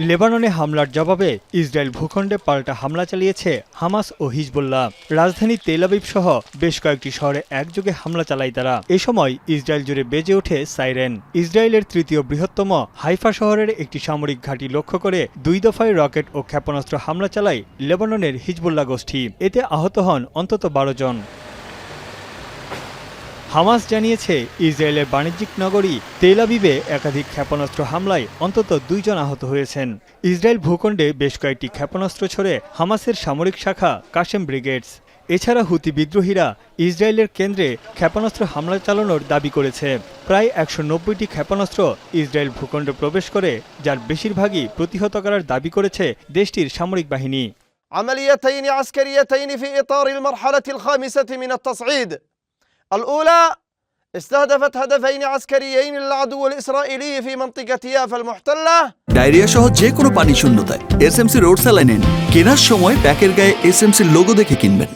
লেবাননে হামলার জবাবে ইসরায়েল ভূখণ্ডে পাল্টা হামলা চালিয়েছে হামাস ও হিজবুল্লাহ। রাজধানী তেল আবিব সহ বেশ কয়েকটি শহরে একযোগে হামলা চালায় তারা। এ সময় ইসরায়েল জুড়ে বেজে ওঠে সাইরেন। ইসরায়েলের তৃতীয় বৃহত্তম হাইফা শহরের একটি সামরিক ঘাঁটি লক্ষ্য করে 2 দফায় রকেট ও ক্ষেপণাস্ত্র হামলা চালায় লেবাননের হিজবুল্লাহ গোষ্ঠী। এতে আহত হন অন্তত 12 জন। হামাস জানিয়েছে ইসরায়েলের বাণিজ্যিক নগরী তেল আবিবে একাধিক ক্ষেপণাস্ত্র হামলায় অন্তত 2 জন আহত হয়েছেন। ইসরায়েল ভূখণ্ডে বেশ কয়েকটি ক্ষেপণাস্ত্র ছড়ে হামাসের সামরিক শাখা কাশেম ব্রিগেডস। এছাড়া হুতি বিদ্রোহীরা ইসরায়েলের কেন্দ্রে ক্ষেপণাস্ত্র হামলা চালানোর দাবি করেছে। প্রায় 190টি ক্ষেপণাস্ত্র ইসরায়েল ভূখণ্ডে প্রবেশ করে, যার বেশিরভাগই প্রতিহত করার দাবি করেছে দেশটির সামরিক বাহিনী। عمليتين عسكريتين في إطار المرحلة الخامسة من التصعيد. الأولى استهدفت هدفين عسكريين للعدو الإسرائيلي في منطقة يافا المحتلة. ডায়রিয়া সহ যে কোনো পানি শূন্যতায় এসএমসি রোড স্যালাইন নিন। কেনার সময় প্যাকের গায়ে এসএমসি লোগো দেখে কিনবেন।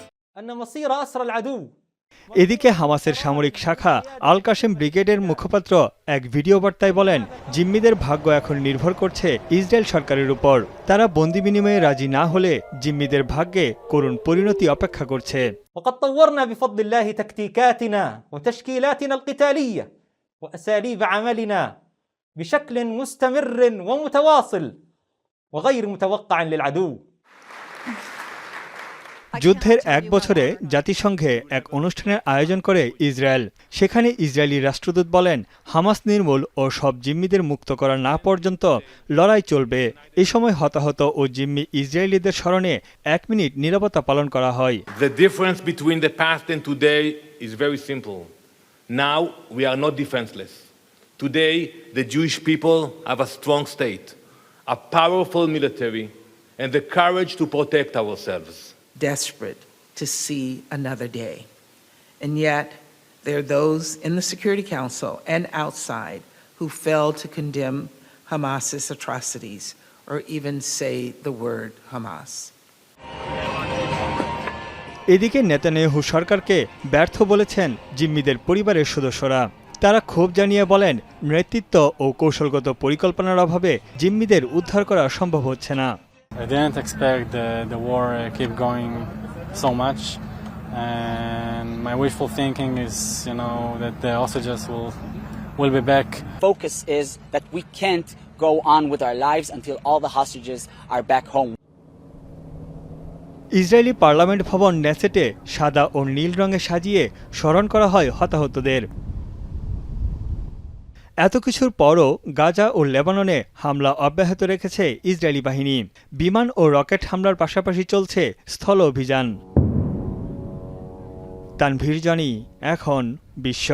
এদিকে হামাসের সামরিক শাখা আল কাশেম ব্রিগেডের মুখপাত্র এক ভিডিও বার্তায় বলেন, জিম্মিদের ভাগ্য এখন নির্ভর করছে ইসরায়েল সরকারের উপর। তারা বন্দি বিনিময়ে রাজি না হলে জিম্মিদের ভাগ্যে করুণ পরিণতি অপেক্ষা করছে। وقد طورنا بفضل الله تكتيكاتنا وتشكيلاتنا القتالية وأساليب عملنا بشكل مستمر ومتواصل وغير متوقع للعدو. যুদ্ধের 1 বছরে জাতিসংঘে এক অনুষ্ঠানের আয়োজন করে ইসরায়েল। সেখানে ইসরায়েলি রাষ্ট্রদূত বলেন, হামাস নির্মূল ও সব জিম্মিদের মুক্ত করা না পর্যন্ত লড়াই চলবে। এই সময় হতাহত ও জিম্মি ইসরায়েলিদের স্মরণে 1 মিনিট নীরবতা পালন করা হয়। The difference between the past and today is very simple. Now we are not defenseless. Today the Jewish people have a strong state, a powerful military, and the courage to protect ourselves. Desperate to see another day. And yet, there are those in the Security Council and outside who fail to condemn Hamas's atrocities or even say the word Hamas. এদিকে Netanyahu সরকারকে ব্যর্থ বলেছেন জিম্মিদের পরিবারের সদস্যরা। তারা ক্ষোভ জানিয়ে বলেন, নেতৃত্ব ও কৌশলগত পরিকল্পনার অভাবে জিম্মিদের উদ্ধার করা সম্ভব হচ্ছে না। I didn't expect the war keep going so much, and my wishful thinking is, that the hostages will be back. Focus is that we can't go on with our lives until all the hostages are back home. Israeli parliament ভবন নেসেটে সাদা ও নীল রঙে সাজিয়ে স্মরণ করা হয় হতাহতদের। এত কিছুর পরও গাজা ও লেবাননে হামলা অব্যাহত রেখেছে ইসরায়েলি বাহিনী। বিমান ও রকেট হামলার পাশাপাশি চলছে স্থল অভিযান। তানভীর জনি, এখন বিশ্ব।